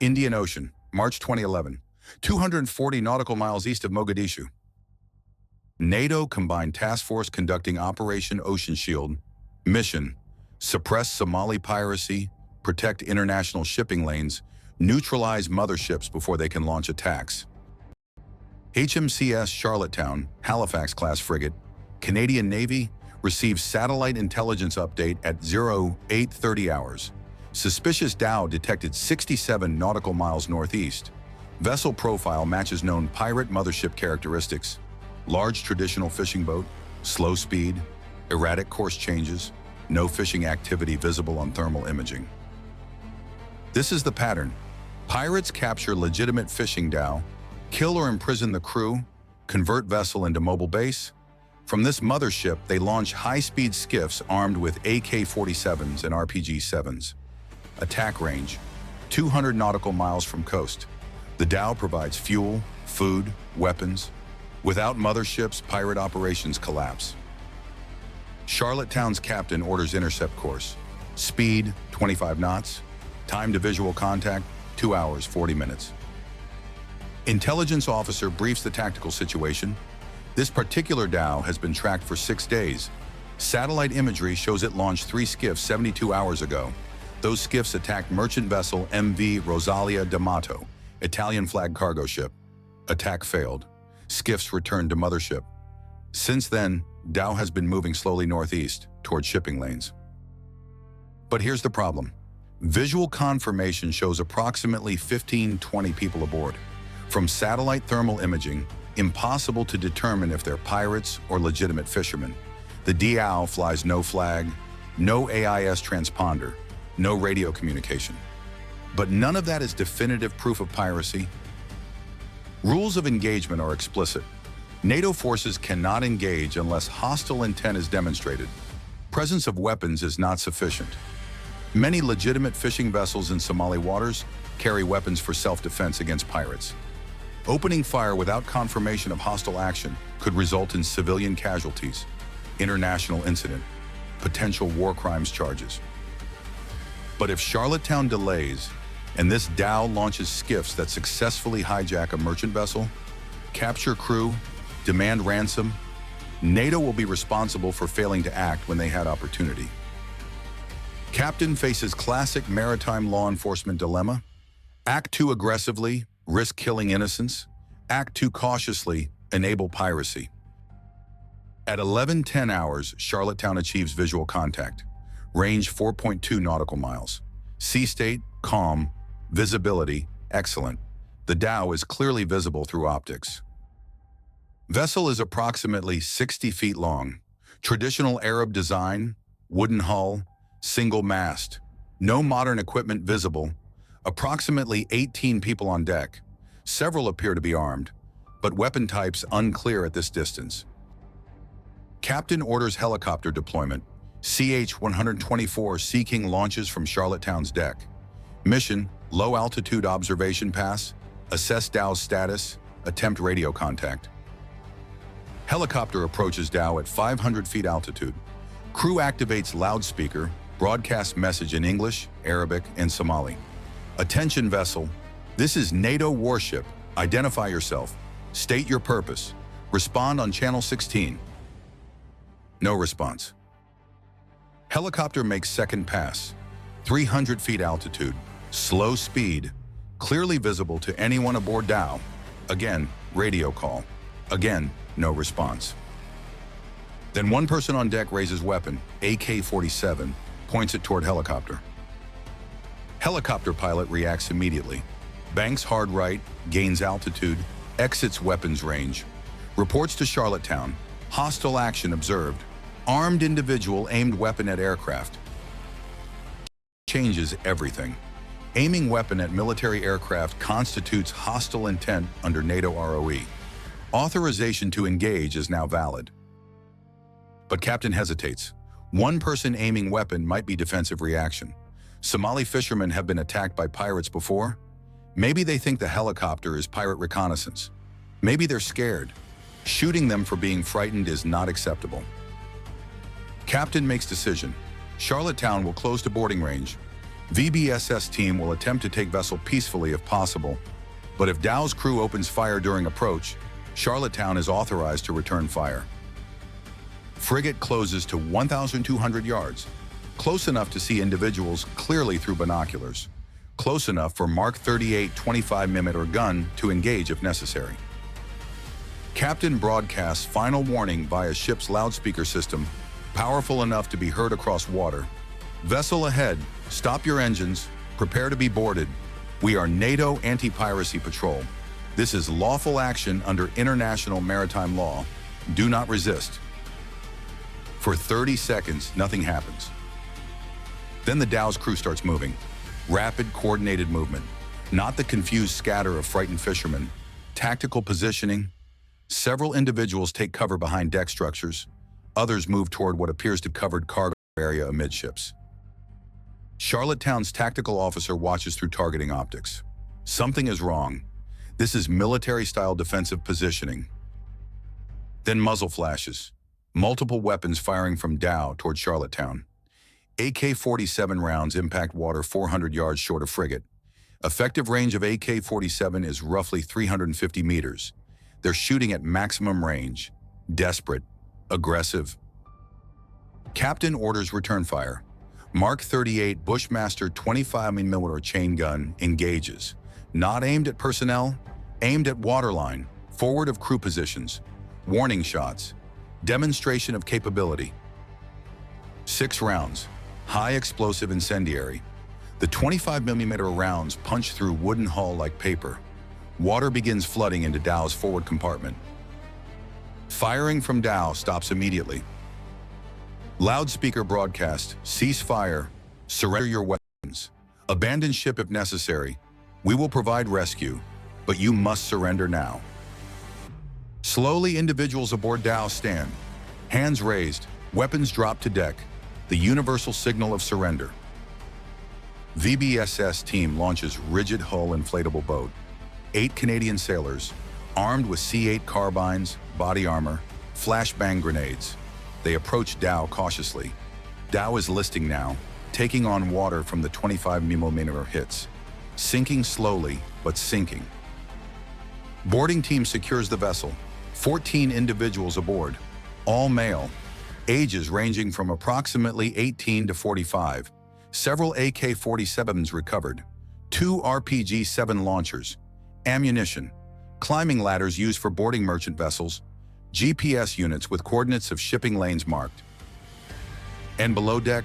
Indian Ocean, March 2011, 240 nautical miles east of Mogadishu. NATO Combined Task Force conducting Operation Ocean Shield. Mission: suppress Somali piracy, protect international shipping lanes, neutralize motherships before they can launch attacks. HMCS Charlottetown, Halifax-class frigate, Canadian Navy, receives satellite intelligence update at 0830 hours. Suspicious dhow detected 67 nautical miles northeast. Vessel profile matches known pirate mothership characteristics. Large traditional fishing boat, slow speed, erratic course changes, no fishing activity visible on thermal imaging. This is the pattern. Pirates capture legitimate fishing dhow, kill or imprison the crew, convert vessel into mobile base. From this mothership, they launch high-speed skiffs armed with AK-47s and RPG-7s. Attack range: 200 nautical miles from coast. The dhow provides fuel, food, weapons. Without motherships, pirate operations collapse. Charlottetown's captain orders intercept course. Speed, 25 knots. Time to visual contact, 2 hours, 40 minutes. Intelligence officer briefs the tactical situation. This particular dhow has been tracked for 6 days. Satellite imagery shows it launched 3 skiffs 72 hours ago. Those skiffs attacked merchant vessel MV Rosalia d'Amato, Italian flag cargo ship. Attack failed. Skiffs returned to mothership. Since then, dhow has been moving slowly northeast toward shipping lanes. But here's the problem. Visual confirmation shows approximately 15-20 people aboard. From satellite thermal imaging, impossible to determine if they're pirates or legitimate fishermen. The dhow flies no flag, no AIS transponder, no radio communication. But none of that is definitive proof of piracy. Rules of engagement are explicit. NATO forces cannot engage unless hostile intent is demonstrated. Presence of weapons is not sufficient. Many legitimate fishing vessels in Somali waters carry weapons for self-defense against pirates. Opening fire without confirmation of hostile action could result in civilian casualties, international incident, potential war crimes charges. But if Charlottetown delays, and this dhow launches skiffs that successfully hijack a merchant vessel, capture crew, demand ransom, NATO will be responsible for failing to act when they had opportunity. Captain faces classic maritime law enforcement dilemma: act too aggressively, risk killing innocents; act too cautiously, enable piracy. At 11:10 hours, Charlottetown achieves visual contact. Range 4.2 nautical miles. Sea state, calm. Visibility, excellent. The dhow is clearly visible through optics. Vessel is approximately 60 feet long. Traditional Arab design, wooden hull, single mast. No modern equipment visible. Approximately 18 people on deck. Several appear to be armed, but weapon types unclear at this distance. Captain orders helicopter deployment. CH-124 Sea King launches from Charlottetown's deck. Mission: low-altitude observation pass, assess dhow status, attempt radio contact. Helicopter approaches dhow at 500 feet altitude. Crew activates loudspeaker, broadcast message in English, Arabic, and Somali. Attention vessel, this is NATO warship. Identify yourself. State your purpose. Respond on channel 16. No response. Helicopter makes second pass. 300 feet altitude. Slow speed. Clearly visible to anyone aboard dhow. Again, radio call. Again, no response. Then one person on deck raises weapon, AK-47, points it toward helicopter. Helicopter pilot reacts immediately. Banks hard right, gains altitude, exits weapons range. Reports to Charlottetown. Hostile action observed. Armed individual aimed weapon at aircraft. Changes everything. Aiming weapon at military aircraft constitutes hostile intent under NATO ROE. Authorization to engage is now valid. But captain hesitates. One person aiming weapon might be defensive reaction. Somali fishermen have been attacked by pirates before. Maybe they think the helicopter is pirate reconnaissance. Maybe they're scared. Shooting them for being frightened is not acceptable. Captain makes decision. Charlottetown will close to boarding range. VBSS team will attempt to take vessel peacefully if possible, but if dhows crew opens fire during approach, Charlottetown is authorized to return fire. Frigate closes to 1,200 yards, close enough to see individuals clearly through binoculars, close enough for Mark 38 25mm gun to engage if necessary. Captain broadcasts final warning via ship's loudspeaker system, powerful enough to be heard across water. Vessel ahead, stop your engines, prepare to be boarded. We are NATO anti-piracy patrol. This is lawful action under international maritime law. Do not resist. For 30 seconds, nothing happens. Then the dhows crew starts moving. Rapid, coordinated movement. Not the confused scatter of frightened fishermen. Tactical positioning. Several individuals take cover behind deck structures. Others move toward what appears to be covered cargo area amidships. Charlottetown's tactical officer watches through targeting optics. Something is wrong. This is military-style defensive positioning. Then muzzle flashes. Multiple weapons firing from dhow toward Charlottetown. AK-47 rounds impact water 400 yards short of frigate. Effective range of AK-47 is roughly 350 meters. They're shooting at maximum range. Desperate. Aggressive. Captain orders return fire. Mark 38 Bushmaster 25mm chain gun engages. Not aimed at personnel, aimed at waterline, forward of crew positions. Warning shots. Demonstration of capability. 6 rounds. High explosive incendiary. The 25mm rounds punch through wooden hull like paper. Water begins flooding into dhow's forward compartment. Firing from dhow stops immediately. Loudspeaker broadcast, cease fire, surrender your weapons. Abandon ship if necessary. We will provide rescue, but you must surrender now. Slowly, individuals aboard dhow stand. Hands raised, weapons drop to deck. The universal signal of surrender. VBSS team launches rigid hull inflatable boat. 8 Canadian sailors, armed with C8 carbines, body armor, flashbang grenades. They approach dhow cautiously. Dhow is listing now, taking on water from the 25mm hits. Sinking slowly, but sinking. Boarding team secures the vessel. 14 individuals aboard, all male, ages ranging from approximately 18 to 45. Several AK-47s recovered. 2 RPG-7 launchers. Ammunition. Climbing ladders used for boarding merchant vessels. GPS units with coordinates of shipping lanes marked. And below deck,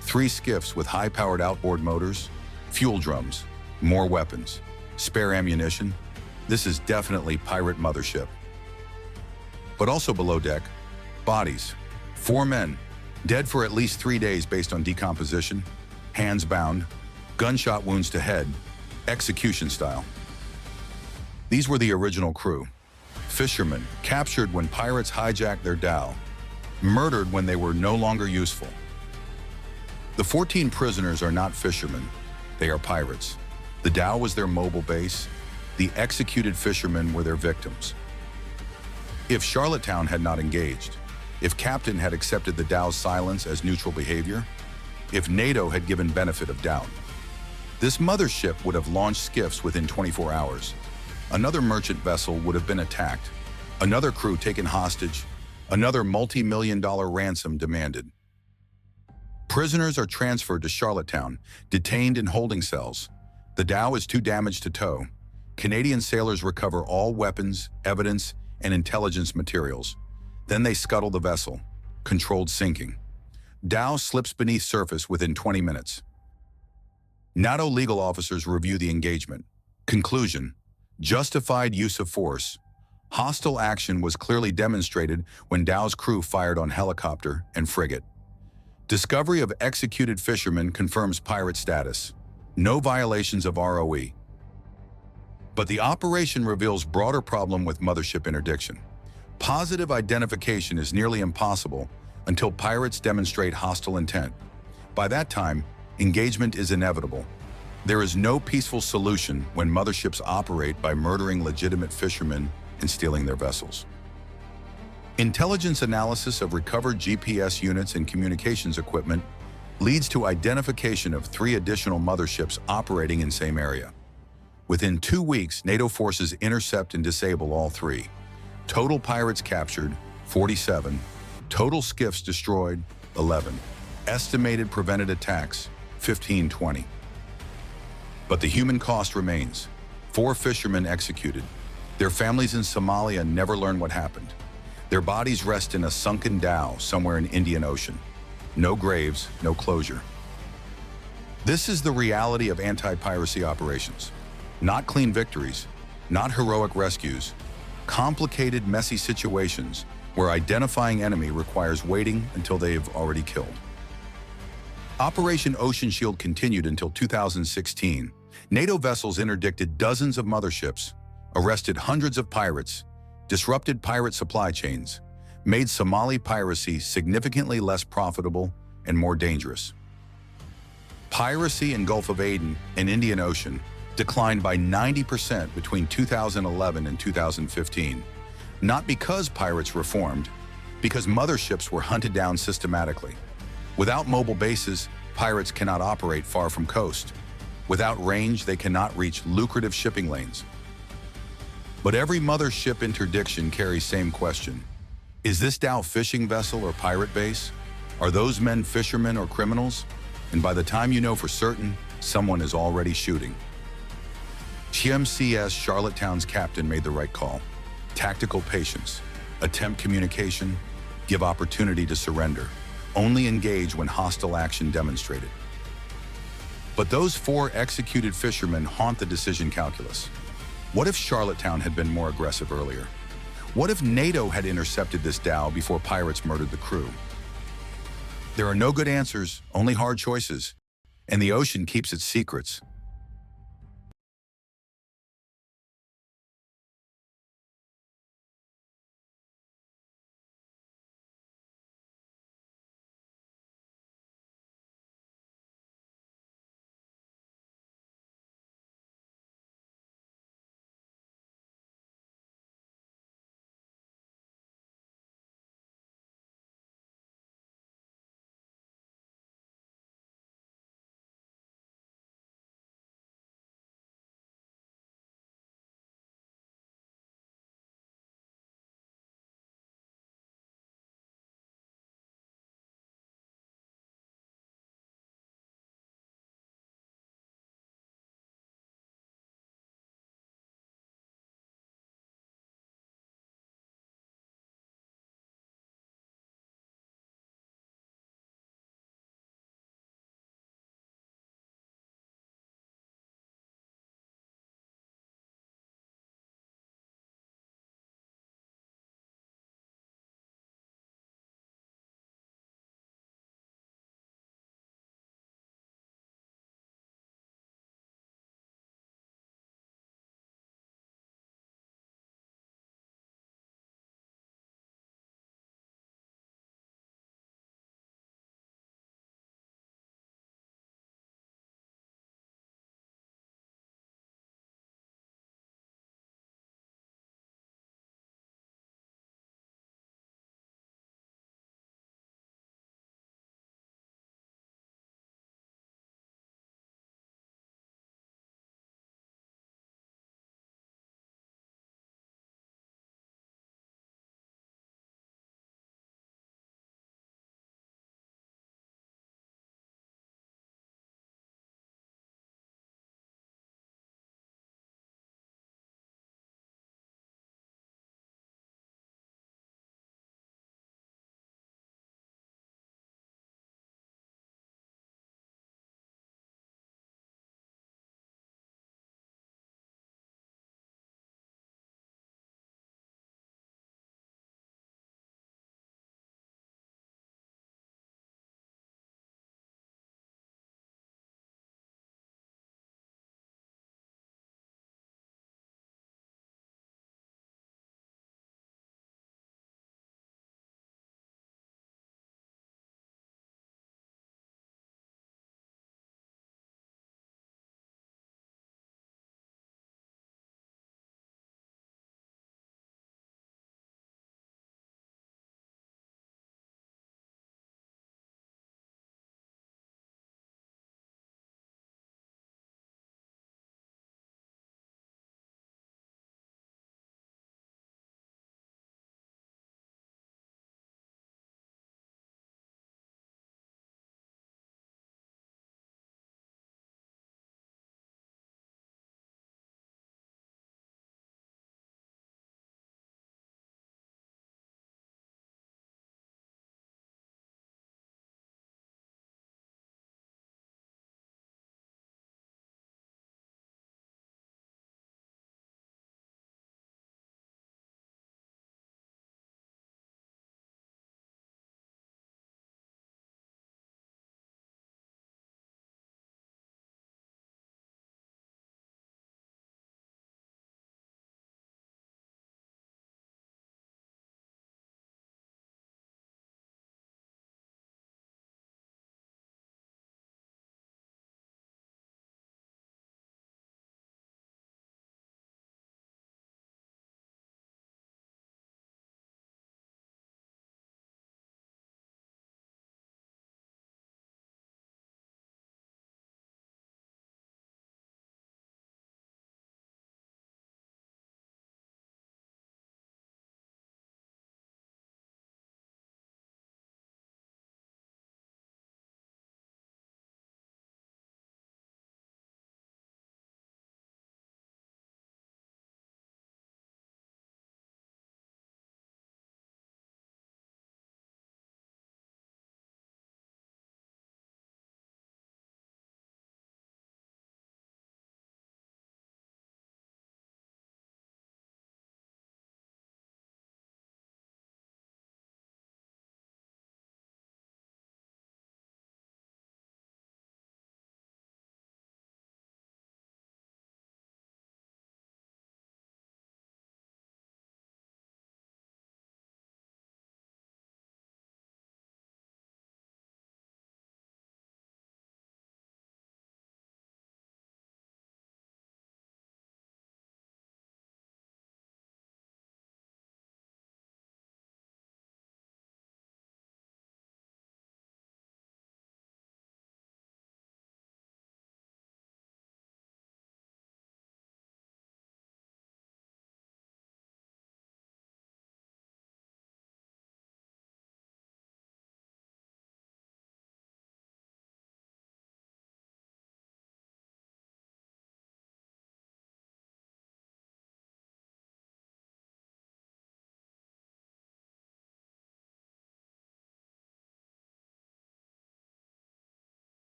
3 skiffs with high-powered outboard motors, fuel drums, more weapons, spare ammunition. This is definitely pirate mothership. But also below deck, bodies. 4 men, dead for at least 3 days based on decomposition, hands bound, gunshot wounds to head, execution style. These were the original crew. Fishermen, captured when pirates hijacked their dhow, murdered when they were no longer useful. The 14 prisoners are not fishermen, they are pirates. The dhow was their mobile base, the executed fishermen were their victims. If Charlottetown had not engaged, if Captain had accepted the dhow's silence as neutral behavior, if NATO had given benefit of doubt, this mothership would have launched skiffs within 24 hours. Another merchant vessel would have been attacked, another crew taken hostage, another multi-million-dollar ransom demanded. Prisoners are transferred to Charlottetown, detained in holding cells. The dhow is too damaged to tow. Canadian sailors recover all weapons, evidence, and intelligence materials. Then they scuttle the vessel, controlled sinking. Dhow slips beneath surface within 20 minutes. NATO legal officers review the engagement. Conclusion: justified use of force. Hostile action was clearly demonstrated when dhow's crew fired on helicopter and frigate. Discovery of executed fishermen confirms pirate status. No violations of ROE. But the operation reveals broader problem with mothership interdiction. Positive identification is nearly impossible until pirates demonstrate hostile intent. By that time, engagement is inevitable. There is no peaceful solution when motherships operate by murdering legitimate fishermen and stealing their vessels. Intelligence analysis of recovered GPS units and communications equipment leads to identification of 3 additional motherships operating in same area. Within 2 weeks, NATO forces intercept and disable all 3. Total pirates captured, 47. Total skiffs destroyed, 11. Estimated prevented attacks, 15-20. But the human cost remains. 4 fishermen executed. Their families in Somalia never learn what happened. Their bodies rest in a sunken dhow somewhere in Indian Ocean. No graves, no closure. This is the reality of anti-piracy operations. Not clean victories, not heroic rescues, complicated, messy situations where identifying enemy requires waiting until they've already killed. Operation Ocean Shield continued until 2016. NATO vessels interdicted dozens of motherships, arrested hundreds of pirates, disrupted pirate supply chains, made Somali piracy significantly less profitable and more dangerous. Piracy in Gulf of Aden and Indian Ocean declined by 90% between 2011 and 2015, not because pirates reformed, because motherships were hunted down systematically. Without mobile bases, pirates cannot operate far from coast. Without range, they cannot reach lucrative shipping lanes. But every mothership interdiction carries same question. Is this dhow fishing vessel or pirate base? Are those men fishermen or criminals? And by the time you know for certain, someone is already shooting. HMCS Charlottetown's captain made the right call. Tactical patience, attempt communication, give opportunity to surrender. Only engage when hostile action demonstrated. But those 4 executed fishermen haunt the decision calculus. What if Charlottetown had been more aggressive earlier? What if NATO had intercepted this dhow before pirates murdered the crew? There are no good answers, only hard choices. And the ocean keeps its secrets.